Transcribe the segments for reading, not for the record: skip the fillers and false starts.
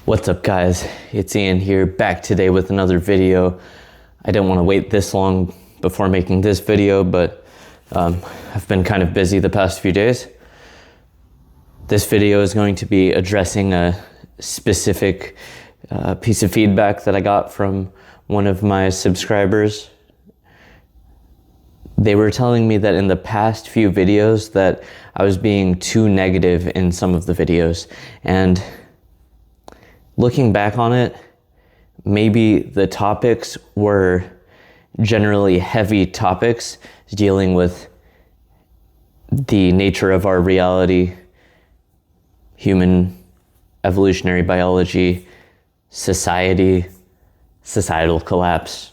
What's up, guys? It's Ian here, back today with another video. I didn't want to wait this long before making this video, but I've been kind of busy the past few days. This video is going to be addressing a specific piece of feedback that I got from one of my subscribers. They were telling me that in the past few videos that I was being too negative in some of the videos, and looking back on it, maybe the topics were generally heavy topics dealing with the nature of our reality, human evolutionary biology, society, societal collapse.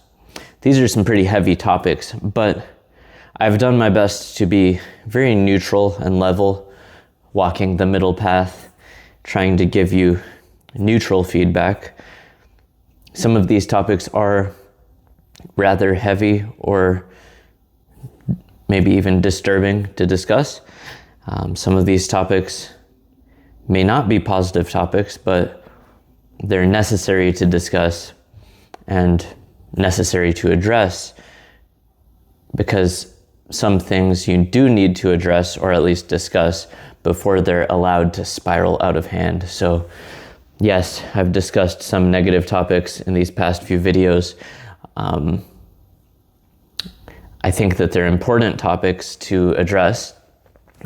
These are some pretty heavy topics, but I've done my best to be very neutral and level, walking the middle path, trying to give you neutral feedback. Some of these topics are rather heavy or maybe even disturbing to discuss. Some of these topics may not be positive topics, but they're necessary to discuss and necessary to address, because some things you do need to address or at least discuss before they're allowed to spiral out of hand. So yes, I've discussed some negative topics in these past few videos. I think that they're important topics to address,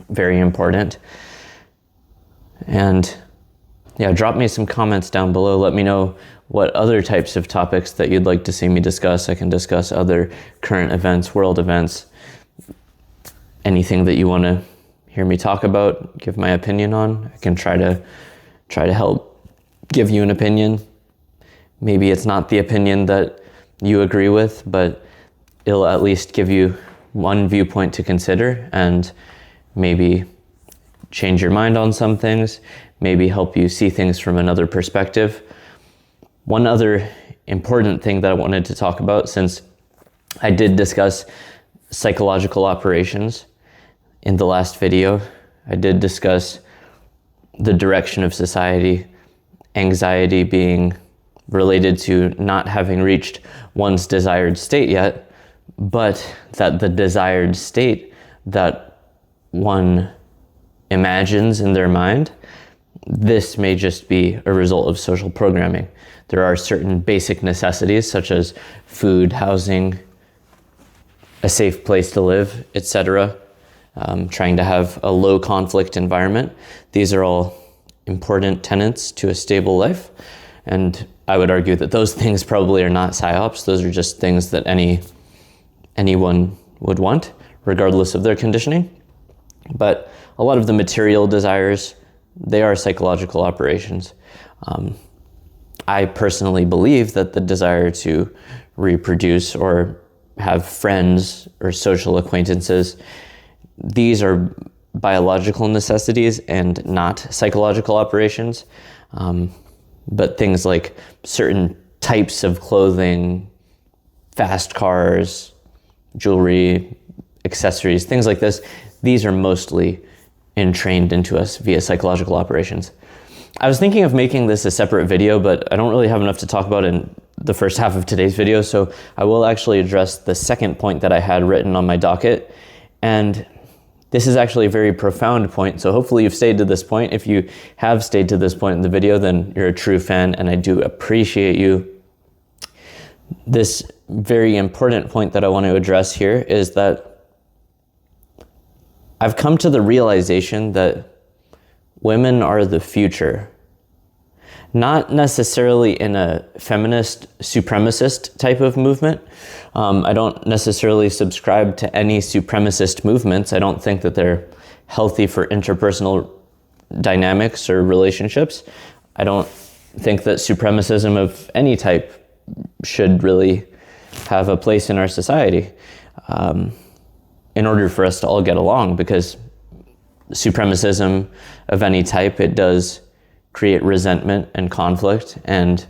very important. And yeah, drop me some comments down below. Let me know what other types of topics that you'd like to see me discuss. I can discuss other current events, world events, anything that you want to hear me talk about, give my opinion on. I can try to help give you an opinion. Maybe it's not the opinion that you agree with, but it'll at least give you one viewpoint to consider and maybe change your mind on some things, maybe help you see things from another perspective. One other important thing that I wanted to talk about, since I did discuss psychological operations in the last video, I did discuss the direction of society, anxiety being related to not having reached one's desired state yet, but that the desired state that one imagines in their mind, this may just be a result of social programming. There are certain basic necessities such as food, housing, a safe place to live, etc. Trying to have a low conflict environment. These are all important tenets to a stable life. And I would argue that those things probably are not psyops. Those are just things that anyone would want, regardless of their conditioning. But a lot of the material desires, they are psychological operations. I personally believe that the desire to reproduce or have friends or social acquaintances, these are biological necessities and not psychological operations. But things like certain types of clothing, fast cars, jewelry, accessories, things like this, these are mostly entrained into us via psychological operations. I was thinking of making this a separate video, but I don't really have enough to talk about in the first half of today's video, so I will actually address the second point that I had written on my docket. And this is actually a very profound point, so hopefully you've stayed to this point. If you have stayed to this point in the video, then you're a true fan, and I do appreciate you. This very important point that I want to address here is that I've come to the realization that women are the future. Not necessarily in a feminist, supremacist type of movement. I don't necessarily subscribe to any supremacist movements. I don't think that they're healthy for interpersonal dynamics or relationships. I don't think that supremacism of any type should really have a place in our society in order for us to all get along, because supremacism of any type, it does create resentment and conflict and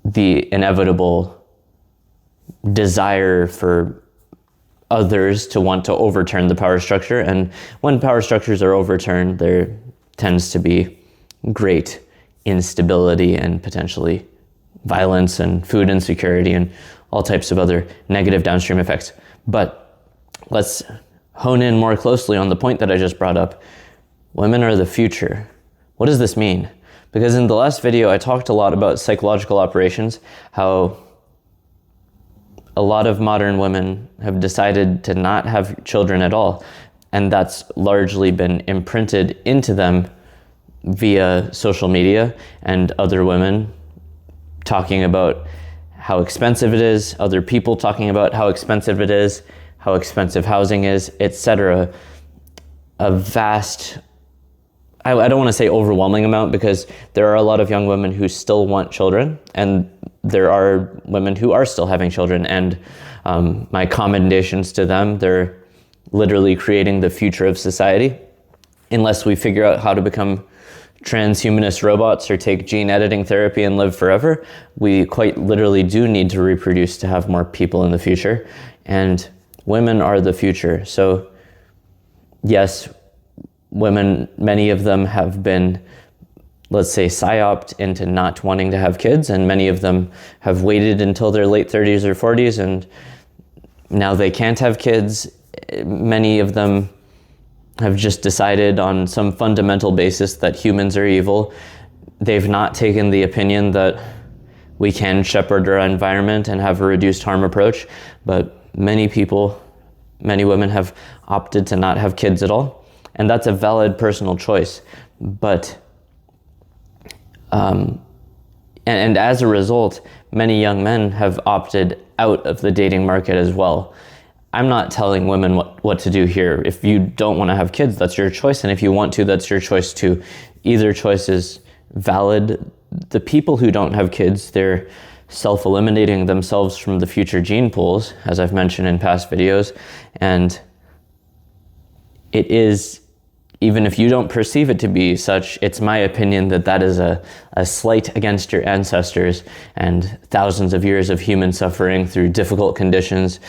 the inevitable desire for others to want to overturn the power structure. And when power structures are overturned, there tends to be great instability and potentially violence and food insecurity and all types of other negative downstream effects. But let's hone in more closely on the point that I just brought up. Women are the future. What does this mean? Because in the last video, I talked a lot about psychological operations, how a lot of modern women have decided to not have children at all. And that's largely been imprinted into them via social media and other women talking about how expensive it is, other people talking about how expensive it is, how expensive housing is, etc. A vast, I don't want to say overwhelming amount, because there are a lot of young women who still want children, and there are women who are still having children, and my commendations to them. They're literally creating the future of society. Unless we figure out how to become transhumanist robots or take gene editing therapy and live forever, we quite literally do need to reproduce to have more people in the future. And women are the future. So yes, women, many of them have been, let's say, psyoped into not wanting to have kids, and many of them have waited until their late 30s or 40s, and now they can't have kids. Many of them have just decided on some fundamental basis that humans are evil. They've not taken the opinion that we can shepherd our environment and have a reduced harm approach, but many people, many women have opted to not have kids at all. And that's a valid personal choice. But, and as a result, many young men have opted out of the dating market as well. I'm not telling women what to do here. If you don't want to have kids, that's your choice. And if you want to, that's your choice too. Either choice is valid. The people who don't have kids, they're self-eliminating themselves from the future gene pools, as I've mentioned in past videos. And it is, even if you don't perceive it to be such, it's my opinion that that is a slight against your ancestors and thousands of years of human suffering through difficult conditions.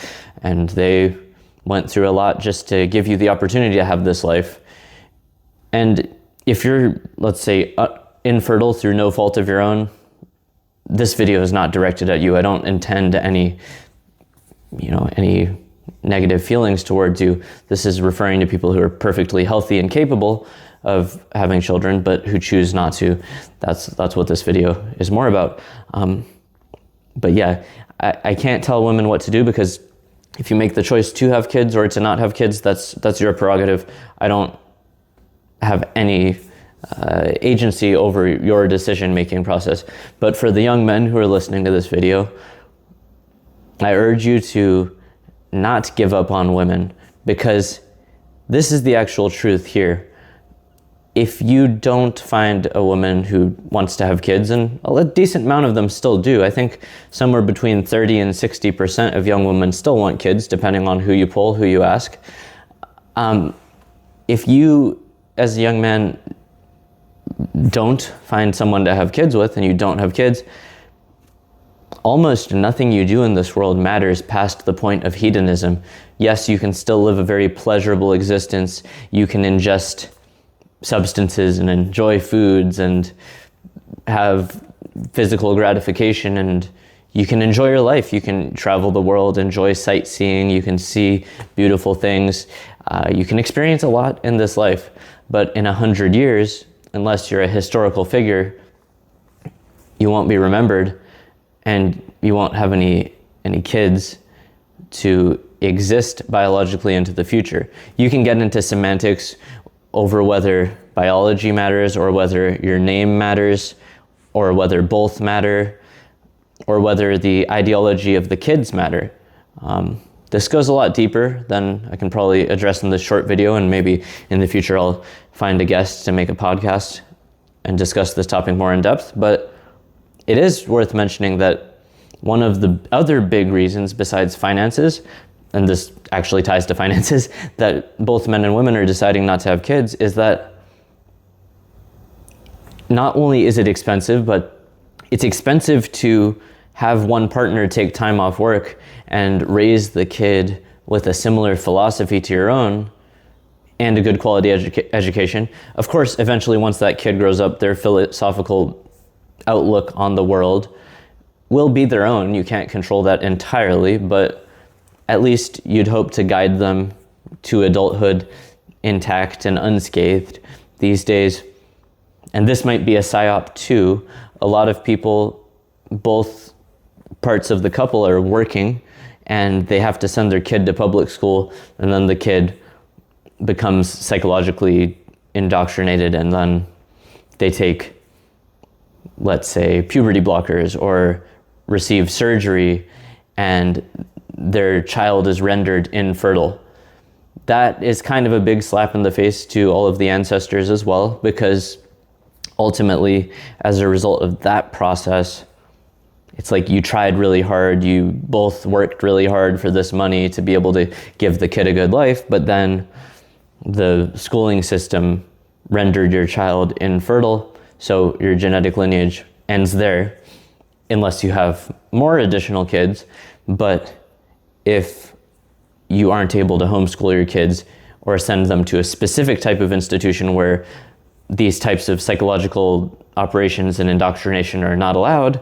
And they went through a lot just to give you the opportunity to have this life. And if you're, let's say, infertile through no fault of your own, this video is not directed at you. I don't intend any negative feelings towards you. This is referring to people who are perfectly healthy and capable of having children, but who choose not to. That's what this video is more about. But yeah, I can't tell women what to do, because if you make the choice to have kids or to not have kids, that's your prerogative. I don't have any agency over your decision-making process. But for the young men who are listening to this video, I urge you to not give up on women, because this is the actual truth here. If you don't find a woman who wants to have kids, and a decent amount of them still do, I think somewhere between 30 and 60% of young women still want kids, depending on who you poll, who you ask. If you, as a young man, don't find someone to have kids with, and you don't have kids, almost nothing you do in this world matters past the point of hedonism. Yes, you can still live a very pleasurable existence. You can ingest substances and enjoy foods and have physical gratification, and you can enjoy your life. You can travel the world, enjoy sightseeing. You can see beautiful things. You can experience a lot in this life. But in 100 years, unless you're a historical figure, you won't be remembered, and you won't have any kids to exist biologically into the future. You can get into semantics over whether biology matters, or whether your name matters, or whether both matter, or whether the ideology of the kids matter. This goes a lot deeper than I can probably address in this short video, and maybe in the future I'll find a guest to make a podcast and discuss this topic more in depth. But it is worth mentioning that one of the other big reasons besides finances, and this actually ties to finances, that both men and women are deciding not to have kids, is that not only is it expensive, but it's expensive to have one partner take time off work and raise the kid with a similar philosophy to your own and a good quality education. Of course, eventually once that kid grows up, their philosophical outlook on the world will be their own. You can't control that entirely, but at least you'd hope to guide them to adulthood intact and unscathed. These days, and this might be a psyop too, a lot of people, both parts of the couple are working, and they have to send their kid to public school, and then the kid becomes psychologically indoctrinated, and then they take, let's say, puberty blockers or receive surgery, and their child is rendered infertile. That is kind of a big slap in the face to all of the ancestors as well, because ultimately, as a result of that process, it's like you tried really hard, you both worked really hard for this money to be able to give the kid a good life, but then the schooling system rendered your child infertile, so your genetic lineage ends there, unless you have more additional kids. But if you aren't able to homeschool your kids or send them to a specific type of institution where these types of psychological operations and indoctrination are not allowed,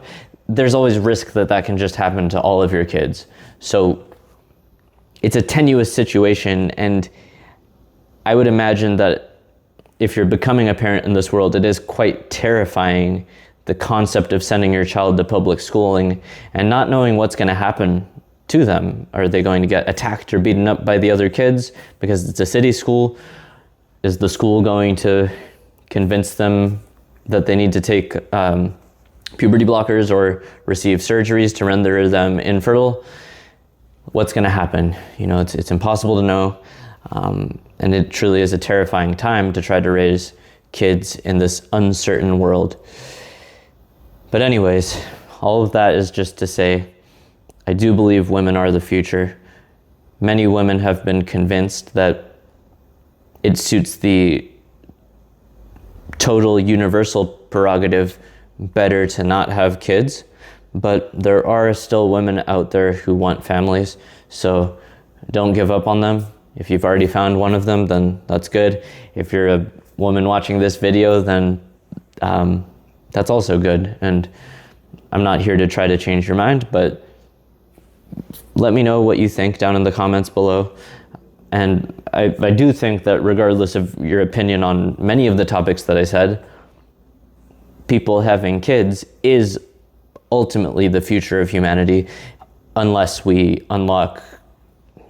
there's always risk that that can just happen to all of your kids. So it's a tenuous situation, and I would imagine that if you're becoming a parent in this world, it is quite terrifying, the concept of sending your child to public schooling and not knowing what's going to happen to them. Are they going to get attacked or beaten up by the other kids because it's a city school? Is the school going to convince them that they need to take puberty blockers or receive surgeries to render them infertile? What's going to happen? You know, it's impossible to know. And it truly is a terrifying time to try to raise kids in this uncertain world. But anyways, all of that is just to say, I do believe women are the future. Many women have been convinced that it suits the total universal prerogative better to not have kids, but there are still women out there who want families, so don't give up on them. If you've already found one of them, then that's good. If you're a woman watching this video, then that's also good. And I'm not here to try to change your mind, but let me know what you think down in the comments below. And I do think that regardless of your opinion on many of the topics that I said, people having kids is ultimately the future of humanity, unless we unlock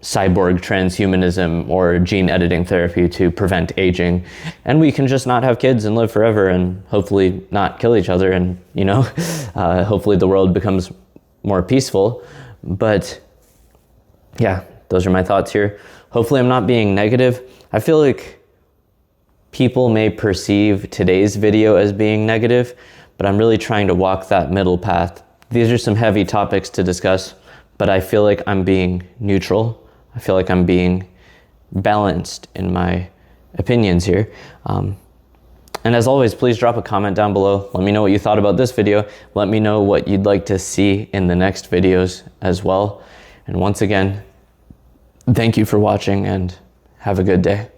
cyborg transhumanism or gene editing therapy to prevent aging, and we can just not have kids and live forever and hopefully not kill each other, and you know, hopefully the world becomes more peaceful. But yeah, those are my thoughts here. Hopefully I'm not being negative. I feel like people may perceive today's video as being negative, but I'm really trying to walk that middle path. These are some heavy topics to discuss, but I feel like I'm being neutral. I feel like I'm being balanced in my opinions here. And as always, please drop a comment down below. Let me know what you thought about this video. Let me know what you'd like to see in the next videos as well. And once again, thank you for watching and have a good day.